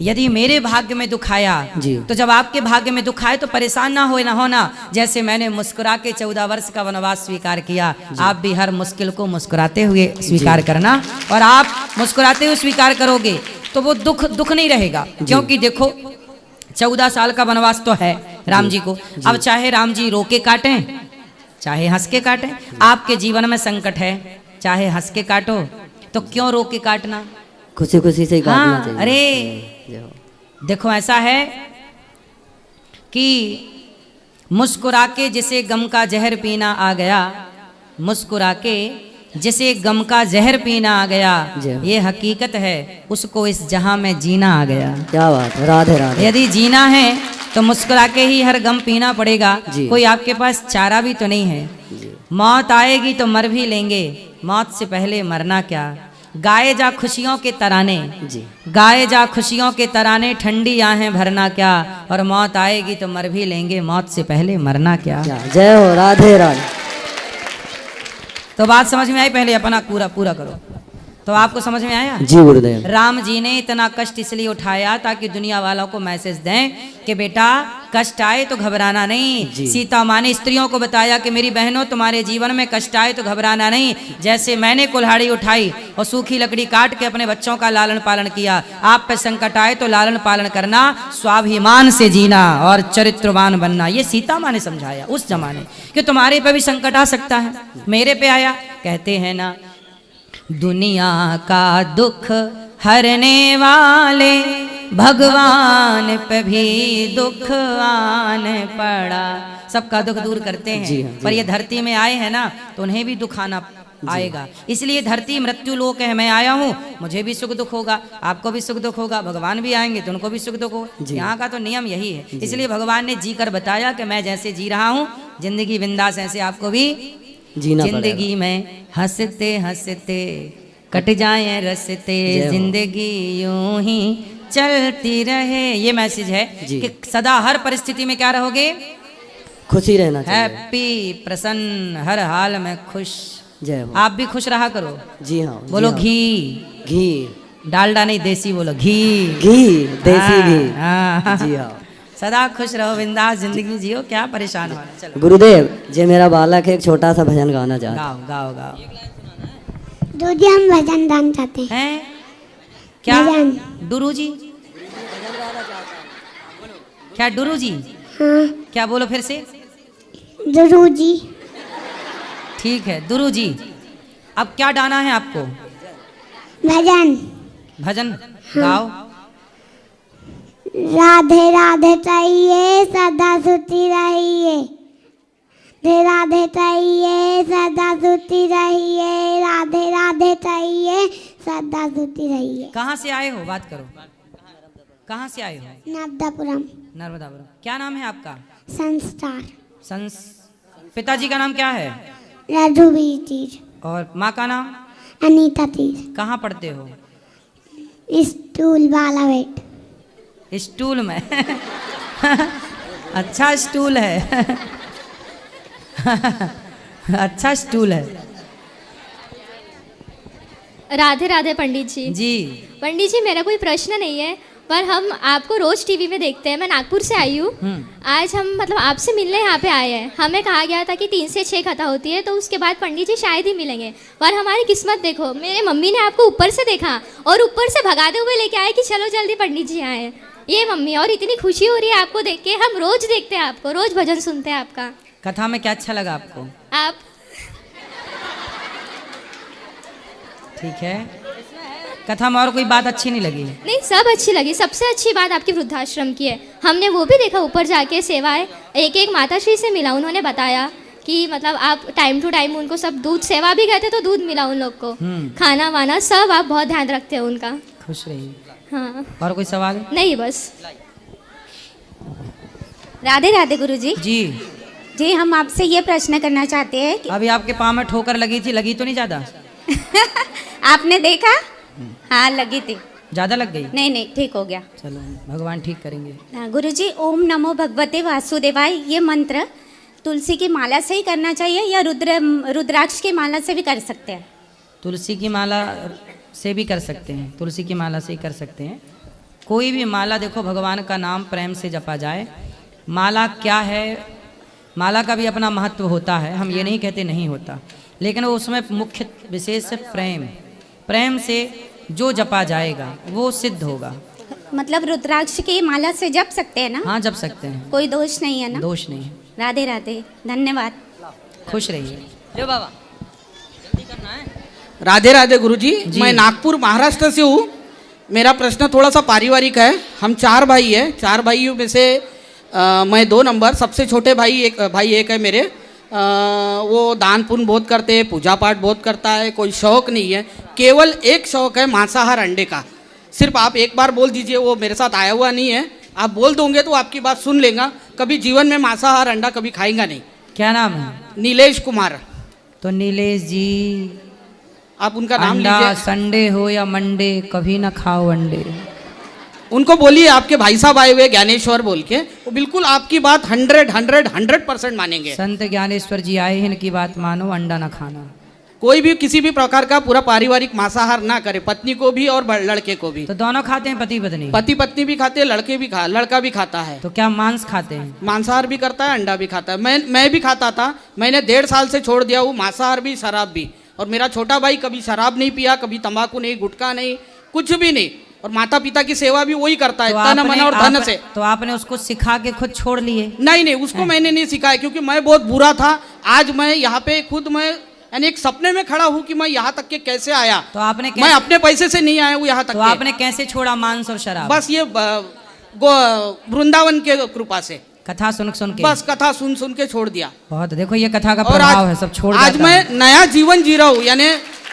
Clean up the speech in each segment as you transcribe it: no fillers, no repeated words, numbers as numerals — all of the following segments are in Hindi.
यदि मेरे भाग्य में दुख आया तो जब आपके भाग्य में दुख आए तो परेशान ना होना। जैसे मैंने मुस्कुरा के 14 वर्ष का वनवास स्वीकार किया, आप भी हर मुश्किल को मुस्कुराते हुए स्वीकार करना। और आप मुस्कुराते हुए स्वीकार करोगे तो वो दुख नहीं रहेगा। क्योंकि देखो 14 साल का वनवास तो है राम जी को। अब चाहे राम जी रो के काटें चाहे हंस के काटें, आपके जीवन में संकट है, चाहे हंस के काटो तो क्यों रो के काटना, खुशी खुशी से काटना चाहिए। अरे देखो ऐसा है कि मुस्कुरा के जिसे गम का जहर पीना आ गया, मुस्कुरा के जिसे गम का जहर पीना आ गया, ये हकीकत है उसको इस जहां में जीना आ गया। क्या बात है, राधे राधे। यदि जीना है तो मुस्कुरा के ही हर गम पीना पड़ेगा। कोई आपके पास चारा भी तो नहीं है। मौत आएगी तो मर भी लेंगे, मौत से पहले मरना क्या। गाए जा खुशियों के तराने, गाए जा खुशियों के तराने, ठंडी आहें भरना क्या। और मौत आएगी तो मर भी लेंगे, मौत से पहले मरना क्या। जय हो, राधे राधे। तो बात समझ में आई? पहले अपना पूरा करो। तो आपको समझ में आया? जी गुरुदेव। राम जी ने इतना कष्ट इसलिए उठाया ताकि दुनिया वालों को मैसेज दें कि बेटा कष्ट आए तो घबराना नहीं। सीता माँ ने स्त्रियों को बताया कि मेरी बहनों तुम्हारे जीवन में कष्ट आए तो घबराना नहीं। जैसे मैंने कुल्हाड़ी उठाई और सूखी लकड़ी काट के अपने बच्चों का लालन पालन किया, आप पे संकट आए तो लालन पालन करना, स्वाभिमान से जीना और चरित्रवान बनना। ये सीता माँ ने समझाया उस जमाने कि तुम्हारे पे भी संकट आ सकता है, मेरे पे आया। कहते हैं ना, दुनिया का दुख हरने वाले भगवान पे भी दुख आन पड़ा। सबका दुख दूर करते हैं, पर ये धरती में आए हैं ना तो उन्हें भी दुख आना आएगा। इसलिए धरती मृत्यु लोक है, मैं आया हूँ, मुझे भी सुख दुख होगा, आपको भी सुख दुख होगा, भगवान भी आएंगे तो उनको भी सुख दुख होगा। यहाँ का तो नियम यही है। इसलिए भगवान ने जी कर बताया कि मैं जैसे जी रहा हूँ जिंदगी बिंदास, ऐसे आपको भी जिंदगी में हंसते हंसते कट जाए रस्ते, जिंदगी यूं ही चलती रहे। ये मैसेज है कि सदा हर परिस्थिति में क्या रहोगे, खुशी रहना चाहिए, हैप्पी, प्रसन्न, हर हाल में खुश। जय हो। आप भी खुश रहा करो। जी हाँ। बोलो घी, घी, डालडा नहीं देसी, बोलो घी, घी, देसी घी। जी हाँ। सदा खुश रहो, बिंदास जिंदगी जियो, क्या परेशान हो। चलो गुरुदेव जी, मेरा बालक है, एक छोटा सा भजन गाना चाहता है। गाओ गाओ गाओ। दीदी हम भजन गाना चाहते हैं। क्या डुरू जी? क्या डुरू जी? हाँ। क्या बोलो फिर से? दुरू जी। ठीक है दुरू जी। अब क्या गाना है आपको? भजन। भजन गाओ। राधे राधे चाहिए सदा सुती रहिए, राधे चाहिए सदा सुती रहिए, राधे राधे चाहिए सदा सुती रहिए। कहाँ से आए हो? बात करो, कहाँ से आए हो? नर्मदापुरम। नर्मदापुरम। क्या नाम है आपका? संस्कार। पिताजी का नाम क्या है? रघुवीर तीर। और माँ का नाम? अनीता तीर। कहाँ पढ़ते हो? स्टूल वाला वेट। स्टूल में अच्छा स्टूल है अच्छा स्टूल है। राधे राधे पंडित जी। जी पंडित जी, मेरा कोई प्रश्न नहीं है, पर हम आपको रोज टीवी में देखते हैं। मैं नागपुर से आई हूँ। आज हम मतलब आपसे मिलने यहाँ पे आए हैं। हमें कहा गया था कि 3 से 6 कथा होती है, तो उसके बाद पंडित जी शायद ही मिलेंगे। पर हमारी किस्मत देखो, मेरे मम्मी ने आपको ऊपर से देखा और ऊपर से भगाते हुए लेके आए कि चलो जल्दी पंडित जी आए। ये मम्मी, और इतनी खुशी हो रही है आपको देख के। हम रोज देखते हैं आपको, रोज भजन सुनते हैं आपका। कथा में क्या अच्छा लगा आपको? आप ठीक है। कथा में और कोई बात अच्छी नहीं लगी? नहीं, सब अच्छी लगी। सबसे अच्छी बात आपकी वृद्धाश्रम की है। हमने वो भी देखा ऊपर जाके सेवाएं। एक माताश्री से मिला, उन्होंने बताया कि मतलब आप टाइम टू टाइम उनको सब दूध, सेवा भी गए थे तो दूध मिला उन लोग को, खाना वाना सब आप बहुत ध्यान रखते हैं उनका। खुश रहिए। हाँ। और कोई सवाल? नहीं, बस। राधे राधे गुरुजी। जी जी, हम आपसे ये प्रश्न करना चाहते हैं कि अभी आपके पाँव में ठोकर लगी थी, लगी तो नहीं ज्यादा? आपने देखा? हाँ, लगी थी। ज्यादा लग गई? नहीं, ठीक हो गया। चलो भगवान ठीक करेंगे। हाँ, गुरुजी, ओम नमो भगवते वासुदेवाय, ये मंत्र तुलसी की माला से ही करना चाहिए या रुद्राक्ष की माला से भी कर सकते हैं? तुलसी की माला से भी कर सकते हैं, तुलसी की माला से ही कर सकते हैं, कोई भी माला देखो भगवान का नाम प्रेम से जपा जाए। माला क्या है, माला का भी अपना महत्व होता है, हम ये नहीं कहते नहीं होता, लेकिन वो उसमें मुख्य विशेष है प्रेम। प्रेम से जो जपा जाएगा वो सिद्ध होगा। मतलब रुद्राक्ष की माला से जप सकते हैं ना? हाँ जप सकते हैं, कोई दोष नहीं है ना? दोष नहीं है। राधे राधे, धन्यवाद। खुश रहिए। जो बाबा राधे राधे गुरुजी, मैं नागपुर महाराष्ट्र से हूँ। मेरा प्रश्न थोड़ा सा पारिवारिक है। हम 4 भाई हैं, 4 भाइयों में से मैं 2 नंबर। सबसे छोटे भाई एक है मेरे। वो दान पुण्य बहुत करते हैं, पूजा पाठ बहुत करता है, कोई शौक नहीं है। केवल एक शौक है मांसाहार अंडे का। सिर्फ आप एक बार बोल दीजिए, वो मेरे साथ आया हुआ नहीं है, आप बोल दोगे तो आपकी बात सुन लेगा। कभी जीवन में मांसाहार अंडा कभी खाएगा नहीं। क्या नाम है? नीलेश कुमार। तो नीलेश जी, आप उनका नाम अंडा लीजिए। संडे हो या मंडे कभी ना खाओ अंडे। उनको बोलिए आपके भाई साहब आए हुए ज्ञानेश्वर बोल के, वो बिल्कुल आपकी बात 100% मानेंगे। संत ज्ञानेश्वर जी आए हैं, इनकी बात मानो, अंडा ना खाना। कोई भी किसी भी प्रकार का पूरा पारिवारिक मांसाहार ना करे, पत्नी को भी और लड़के को भी। तो दोनों खाते हैं, पति पत्नी? पति पत्नी भी खाते हैं, लड़का भी खाता है। तो क्या मांस खाते हैं? मांसाहार भी करता है, अंडा भी खाता है। मैं भी खाता था, मैंने 1.5 साल से छोड़ दिया हूँ, मांसाहार भी शराब भी। और मेरा छोटा भाई कभी शराब नहीं पिया, कभी तंबाकू नहीं, गुटखा नहीं, कुछ भी नहीं। और माता पिता की सेवा भी वही करता है, तन मन और धन से। तो आपने उसको सिखा के खुद छोड़ लिए? नहीं, उसको मैंने नहीं सिखाया, क्योंकि मैं बहुत बुरा था। आज मैं यहाँ पे खुद मैं यानी एक सपने में खड़ा हूँ कि मैं यहाँ तक के कैसे आया। तो आपने मैं अपने पैसे से नहीं आया हूँ यहाँ तक। तो आपने कैसे छोड़ा मांस और शराब? बस ये वृंदावन के कृपा से, कथा सुन के? बस कथा सुन के छोड़ दिया। बहुत, देखो ये कथा का और प्रभाव है, सब छोड़ आज जाता मैं है। नया जीवन जी रहा हूँ, यानी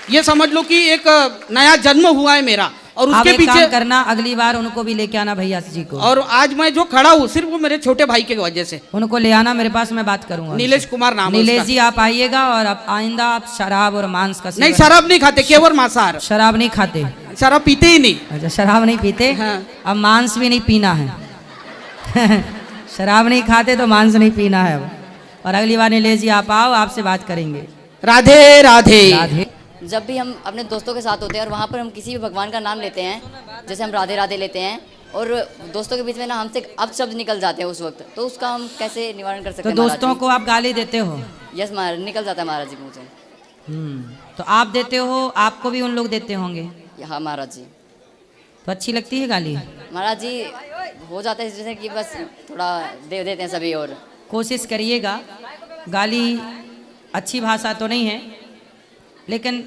ये समझ लो कि एक नया जन्म हुआ है मेरा। और आप उसके एक पीछे काम करना, अगली बार उनको भी लेके आना भैया जी को। और आज मैं जो खड़ा हूँ सिर्फ वो मेरे छोटे भाई के वजह से। उनको ले आना मेरे पास, मैं बात करूंगा। नीलेश कुमार नाम है नीलेश उसका। जी आप आइएगा, और आप आइंदा आप शराब और मांस का नहीं, सेवन- शराब नहीं खाते, केवल मांसाहार। शराब नहीं खाते? शराब पीते ही नहीं। अच्छा, शराब नहीं पीते। हाँ। अब मांस भी नहीं पीना है। शराब नहीं खाते तो मांस नहीं पीना है अब। और अगली बार नीलेश जी आप आओ, आपसे बात करेंगे। राधे राधे। राधे। जब भी हम अपने दोस्तों के साथ होते हैं और वहाँ पर हम किसी भी भगवान का नाम लेते हैं, जैसे हम राधे राधे लेते हैं, और दोस्तों के बीच में ना हमसे अपशब्द निकल जाते हैं उस वक्त, तो उसका हम कैसे निवारण कर सकते तो हैं? दोस्तों को आप गाली देते हो? यस महाराज, निकल जाता है महाराज जी मुँह से। तो आप देते हो, आपको भी उन लोग देते होंगे? हाँ महाराज जी। तो अच्छी लगती है गाली? महाराज जी हो जाता है जैसे कि बस थोड़ा दे देते हैं सभी। और कोशिश करिएगा, गाली अच्छी भाषा तो नहीं है, लेकिन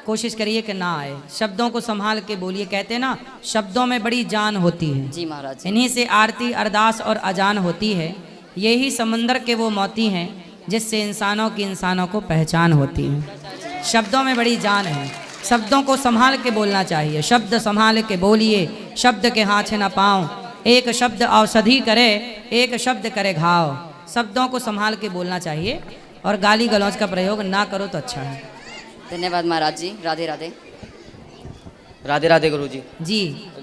कोशिश करिए कि ना आए। शब्दों को संभाल के बोलिए। कहते हैं ना, शब्दों में बड़ी जान होती है। जी महाराज जी। इन्हीं से आरती, अरदास और अजान होती है। यही समंदर के वो मोती हैं जिससे इंसानों को पहचान होती है। शब्दों में बड़ी जान है, शब्दों को संभाल के बोलना चाहिए। शब्द संभाल के बोलिए, शब्द के हाथ न पाँव, एक शब्द औषधि करे, एक शब्द करे घाव। शब्दों को संभाल के बोलना चाहिए, और गाली गलौज का प्रयोग ना करो तो अच्छा है। धन्यवाद महाराज जी। राधे राधे। राधे राधे गुरुजी। जी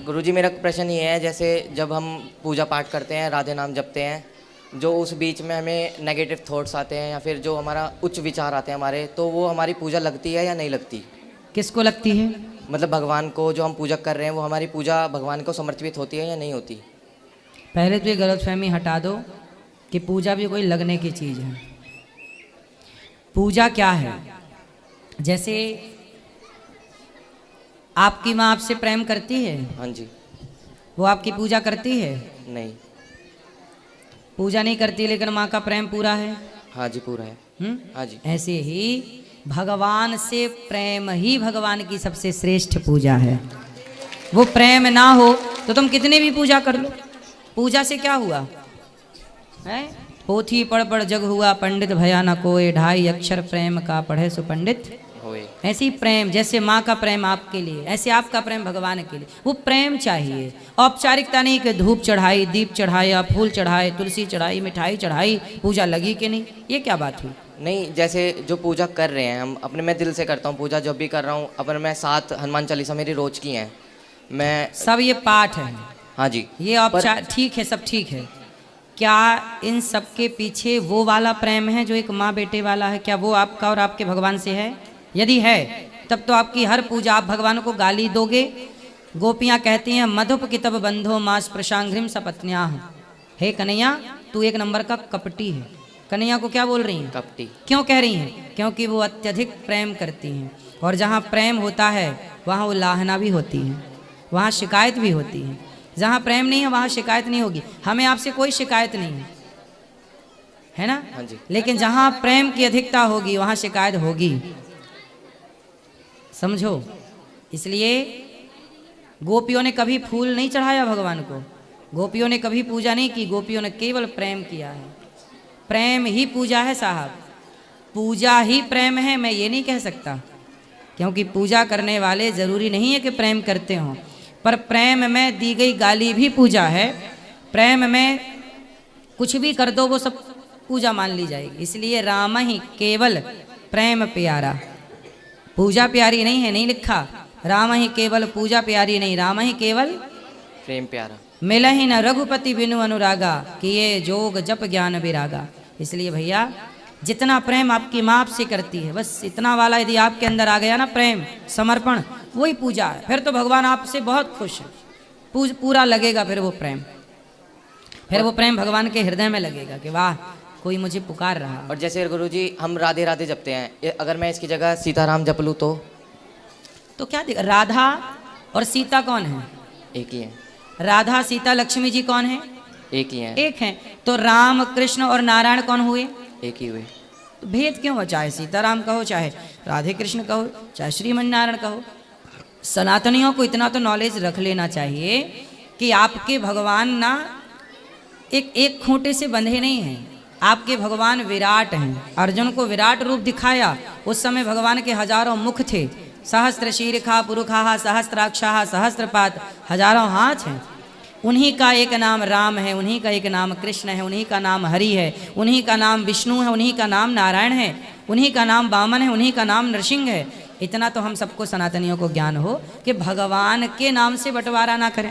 गुरुजी, मेरा प्रश्न ये है, जैसे जब हम पूजा पाठ करते हैं, राधे नाम जपते हैं, जो उस बीच में हमें नेगेटिव थॉट्स आते हैं या फिर जो हमारा उच्च विचार आते हैं हमारे, तो वो हमारी पूजा लगती है या नहीं लगती? किसको लगती है? मतलब भगवान को जो हम पूजा कर रहे हैं, वो हमारी पूजा भगवान को समर्पित होती है या नहीं होती? पहले तो ये गलतफहमी हटा दो कि पूजा भी कोई लगने की चीज़ है। पूजा क्या है? जैसे आपकी माँ आपसे प्रेम करती है, हाँ जी। वो आपकी पूजा करती है? नहीं। पूजा नहीं करती, लेकिन माँ का प्रेम पूरा है। हाँ जी, पूरा है। हाँ जी। ऐसे ही भगवान से प्रेम ही भगवान की सबसे श्रेष्ठ पूजा है। वो प्रेम ना हो तो तुम कितने भी पूजा कर लो। पूजा से क्या हुआ है? पोथी पढ़ पढ़ जग हुआ पंडित, भया न कोई, 2.5 अक्षर प्रेम का पढ़े सो पंडित होए। ऐसी प्रेम, जैसे माँ का प्रेम आपके लिए, ऐसे आपका प्रेम भगवान के लिए। वो प्रेम चाहिए, औपचारिकता नहीं कि धूप चढ़ाई, दीप चढ़ाया, फूल चढ़ाए, तुलसी चढ़ाई, मिठाई चढ़ाई, पूजा लगी कि नहीं। ये क्या बात हुई? नहीं, जैसे जो पूजा कर रहे हैं हम अपने, मैं दिल से करता हूँ पूजा, जब भी कर रहा हूँ अपन। मैं 7 हनुमान चालीसा मेरी रोज की हैं। मैं सब ये पाठ है। हाँ जी। ये औपचार ठीक है, सब ठीक है। क्या इन सब के पीछे वो वाला प्रेम है जो एक माँ बेटे वाला है? क्या वो आपका और आपके भगवान से है? यदि है, तब तो आपकी हर पूजा, आप भगवान को गाली दोगे गोपियाँ कहती हैं मधुप की तब बंधो मास प्रशांघ्रिम सपत्न्या। हे कन्हैया तू एक नंबर का कपटी है। कन्हैया को क्या बोल रही हैं? कपटी। क्यों कह रही हैं? क्योंकि वो अत्यधिक प्रेम करती हैं, और जहाँ प्रेम होता है वहाँ उल्लाहना भी होती है, वहाँ शिकायत भी होती है। जहाँ प्रेम नहीं है वहाँ शिकायत नहीं होगी। हमें आपसे कोई शिकायत नहीं है ना? हाँ जी। लेकिन जहाँ प्रेम की अधिकता होगी वहाँ शिकायत होगी, समझो। इसलिए गोपियों ने कभी फूल नहीं चढ़ाया भगवान को, गोपियों ने कभी पूजा नहीं की, गोपियों ने केवल प्रेम किया है। प्रेम ही पूजा है साहब, पूजा ही प्रेम है, मैं ये नहीं कह सकता, क्योंकि पूजा करने वाले ज़रूरी नहीं है कि प्रेम करते हों, पर प्रेम में दी गई गाली भी पूजा है। प्रेम में कुछ भी कर दो वो सब पूजा मान ली जाएगी। इसलिए राम ही केवल प्रेम प्यारा, पूजा प्यारी नहीं है, नहीं लिखा राम ही केवल पूजा प्यारी नहीं, राम ही केवल प्रेम प्यारा। मिला ही न रघुपति बिनु अनुरागा, कि ये जोग जप ज्ञान विरागा। इसलिए भैया जितना प्रेम आपकी माँ आपसे करती है, बस इतना वाला यदि आपके अंदर आ गया ना प्रेम समर्पण, वही पूजा है। फिर तो भगवान आपसे बहुत खुश है, पूरा लगेगा फिर वो प्रेम, फिर वो प्रेम भगवान के हृदय में लगेगा कि वाह कोई मुझे पुकार रहा। और जैसे गुरुजी हम राधे राधे जपते हैं, अगर मैं इसकी जगह सीताराम जप लूँ तो क्या दिक्कत? राधा और सीता कौन है? एक ही है। राधा सीता लक्ष्मी जी कौन है? एक ही है। एक है। तो राम कृष्ण और नारायण कौन हुए? एक ही हुए। तो भेद क्यों हो? चाहे सीताराम कहो, चाहे राधे कृष्ण कहो, चाहे श्रीमन नारायण कहो। सनातनियों को इतना तो नॉलेज रख लेना चाहिए कि आपके भगवान ना एक खूंटे से बंधे नहीं हैं, आपके भगवान विराट हैं। अर्जुन को विराट रूप दिखाया, उस समय भगवान के हजारों मुख थे, सहस्त्र शीर्षा पुरुषा सहस्त्राक्षा सहस्त्रपात, हजारों हाथ हैं। उन्हीं का एक नाम राम है, उन्हीं का एक नाम कृष्ण है, उन्हीं का नाम हरि है, उन्हीं का नाम विष्णु है, उन्हीं का नाम नारायण है, उन्हीं का नाम वामन है, उन्हीं का नाम नरसिंह है। इतना तो हम सबको सनातनियों को ज्ञान हो कि भगवान के नाम से बंटवारा ना करें।